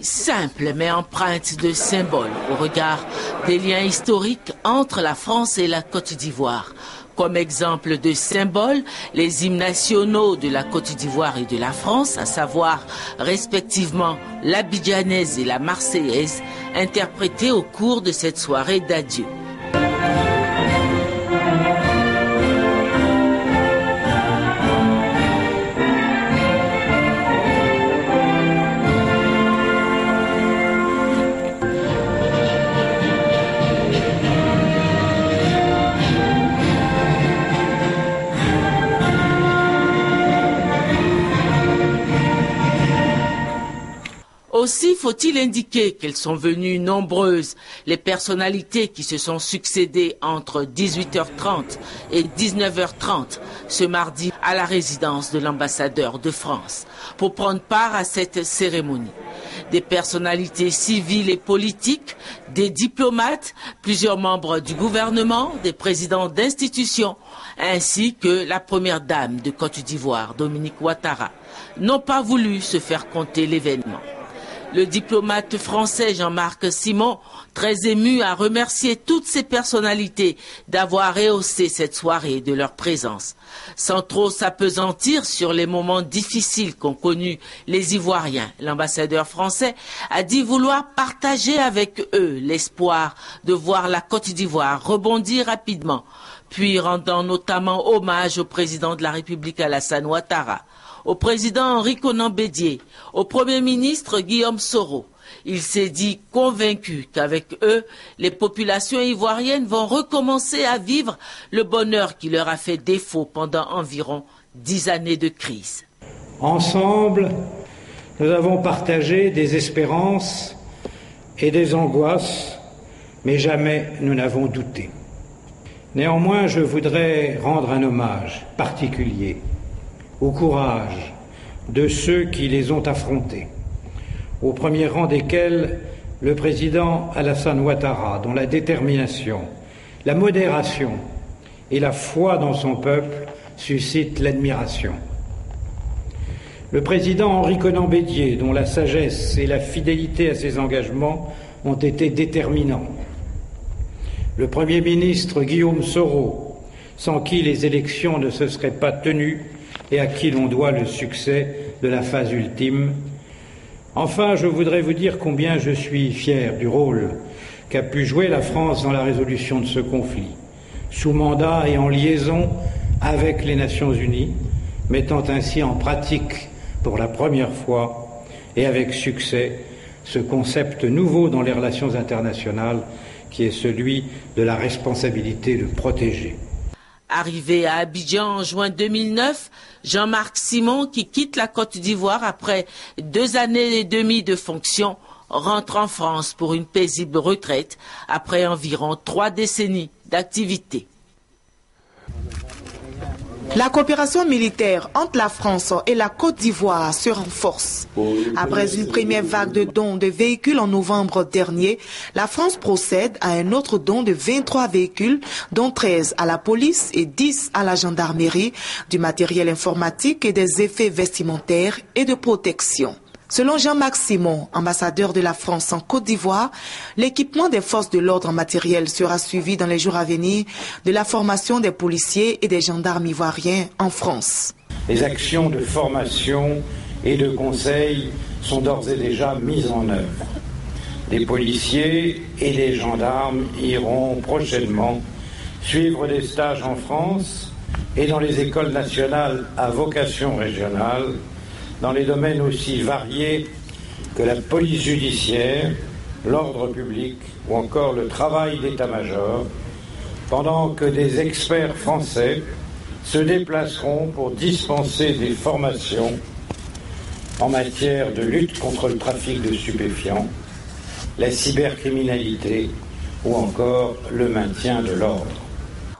Simple mais empreinte de symboles au regard des liens historiques entre la France et la Côte d'Ivoire. Comme exemple de symboles, les hymnes nationaux de la Côte d'Ivoire et de la France, à savoir respectivement l'abidjanaise et la marseillaise, interprétées au cours de cette soirée d'adieu. Aussi faut-il indiquer qu'elles sont venues nombreuses, les personnalités qui se sont succédées entre 18h30 et 19h30 ce mardi à la résidence de l'ambassadeur de France pour prendre part à cette cérémonie. Des personnalités civiles et politiques, des diplomates, plusieurs membres du gouvernement, des présidents d'institutions, ainsi que la première dame de Côte d'Ivoire, Dominique Ouattara, n'ont pas voulu se faire compter l'événement. Le diplomate français Jean-Marc Simon, très ému, a remercié toutes ces personnalités d'avoir rehaussé cette soirée de leur présence. Sans trop s'appesantir sur les moments difficiles qu'ont connus les Ivoiriens, l'ambassadeur français a dit vouloir partager avec eux l'espoir de voir la Côte d'Ivoire rebondir rapidement, puis rendant notamment hommage au président de la République Alassane Ouattara, au président Henri Konan Bédié, au Premier ministre Guillaume Soro. Il s'est dit convaincu qu'avec eux, les populations ivoiriennes vont recommencer à vivre le bonheur qui leur a fait défaut pendant environ 10 années de crise. Ensemble, nous avons partagé des espérances et des angoisses, mais jamais nous n'avons douté. Néanmoins, je voudrais rendre un hommage particulier au courage de ceux qui les ont affrontés, au premier rang desquels le président Alassane Ouattara, dont la détermination, la modération et la foi dans son peuple suscitent l'admiration. Le président Henri Konan Bédié, dont la sagesse et la fidélité à ses engagements ont été déterminants. Le Premier ministre Guillaume Soro, sans qui les élections ne se seraient pas tenues et à qui l'on doit le succès de la phase ultime. Enfin, je voudrais vous dire combien je suis fier du rôle qu'a pu jouer la France dans la résolution de ce conflit, sous mandat et en liaison avec les Nations Unies, mettant ainsi en pratique pour la première fois et avec succès ce concept nouveau dans les relations internationales qui est celui de la responsabilité de protéger. Arrivé à Abidjan en juin 2009, Jean-Marc Simon, qui quitte la Côte d'Ivoire après 2 années et demie de fonction, rentre en France pour une paisible retraite après environ 3 décennies d'activité. La coopération militaire entre la France et la Côte d'Ivoire se renforce. Après une première vague de dons de véhicules en novembre dernier, la France procède à un autre don de 23 véhicules, dont 13 à la police et 10 à la gendarmerie, du matériel informatique et des effets vestimentaires et de protection. Selon Jean-Marc Simon, ambassadeur de la France en Côte d'Ivoire, l'équipement des forces de l'ordre en matériel sera suivi dans les jours à venir de la formation des policiers et des gendarmes ivoiriens en France. Les actions de formation et de conseil sont d'ores et déjà mises en œuvre. Les policiers et les gendarmes iront prochainement suivre des stages en France et dans les écoles nationales à vocation régionale, dans les domaines aussi variés que la police judiciaire, l'ordre public ou encore le travail d'état-major, pendant que des experts français se déplaceront pour dispenser des formations en matière de lutte contre le trafic de stupéfiants, la cybercriminalité ou encore le maintien de l'ordre.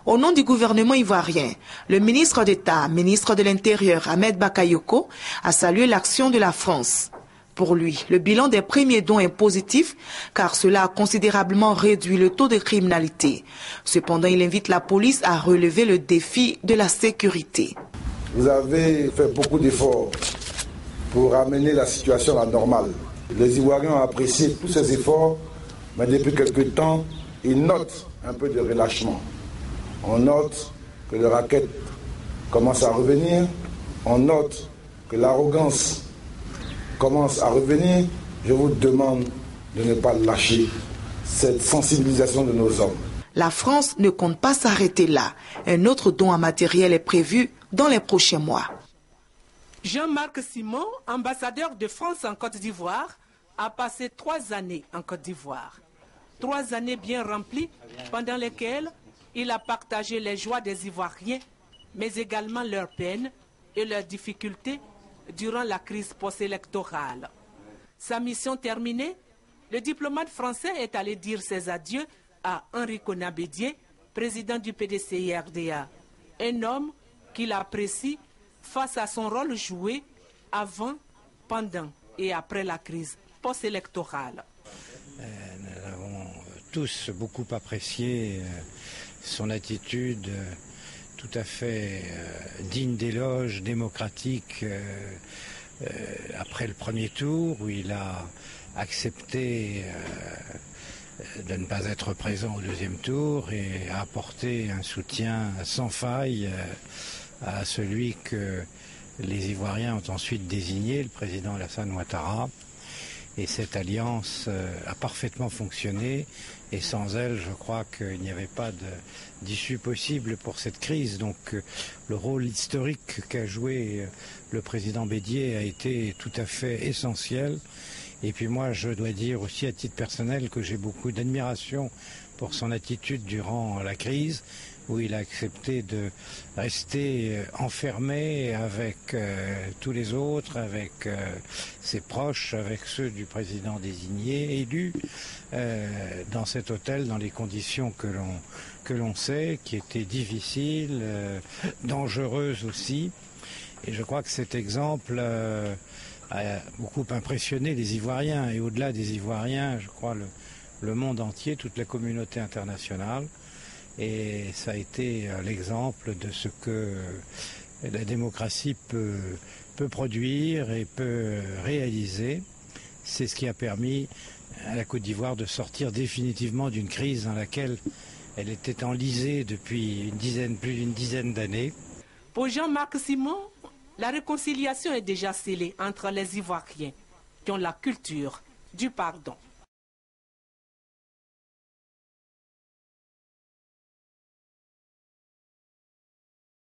Au nom du gouvernement ivoirien, le ministre d'État, ministre de l'Intérieur, Ahmed Bakayoko, a salué l'action de la France. Pour lui, le bilan des premiers dons est positif car cela a considérablement réduit le taux de criminalité. Cependant, il invite la police à relever le défi de la sécurité. Vous avez fait beaucoup d'efforts pour amener la situation à la normale. Les Ivoiriens ont apprécié tous ces efforts, mais depuis quelque temps, ils notent un peu de relâchement. On note que le racket commence à revenir, on note que l'arrogance commence à revenir. Je vous demande de ne pas lâcher cette sensibilisation de nos hommes. La France ne compte pas s'arrêter là. Un autre don en matériel est prévu dans les prochains mois. Jean-Marc Simon, ambassadeur de France en Côte d'Ivoire, a passé 3 années en Côte d'Ivoire. 3 années bien remplies pendant lesquelles il a partagé les joies des Ivoiriens, mais également leurs peines et leurs difficultés durant la crise post-électorale. Sa mission terminée, le diplomate français est allé dire ses adieux à Henri Konan Bédié, président du PDCI-RDA, un homme qu'il apprécie face à son rôle joué avant, pendant et après la crise post-électorale. Nous avons tous beaucoup apprécié son attitude tout à fait digne d'éloge, démocratique, après le premier tour où il a accepté de ne pas être présent au deuxième tour et a apporté un soutien sans faille à celui que les Ivoiriens ont ensuite désigné, le président Alassane Ouattara. Et cette alliance a parfaitement fonctionné et sans elle, je crois qu'il n'y avait pas d'issue possible pour cette crise. Donc le rôle historique qu'a joué le président Bédié a été tout à fait essentiel. Et puis moi, je dois dire aussi à titre personnel que j'ai beaucoup d'admiration pour son attitude durant la crise, où il a accepté de rester enfermé avec tous les autres, avec ses proches, avec ceux du président désigné, élu, dans cet hôtel, dans les conditions que l'on sait, qui étaient difficiles, dangereuses aussi. Et je crois que cet exemple a beaucoup impressionné les Ivoiriens, et au-delà des Ivoiriens, je crois le monde entier, toute la communauté internationale. Et ça a été l'exemple de ce que la démocratie peut produire et peut réaliser. C'est ce qui a permis à la Côte d'Ivoire de sortir définitivement d'une crise dans laquelle elle était enlisée depuis plus d'une dizaine d'années. Pour Jean-Marc Simon, la réconciliation est déjà scellée entre les Ivoiriens qui ont la culture du pardon.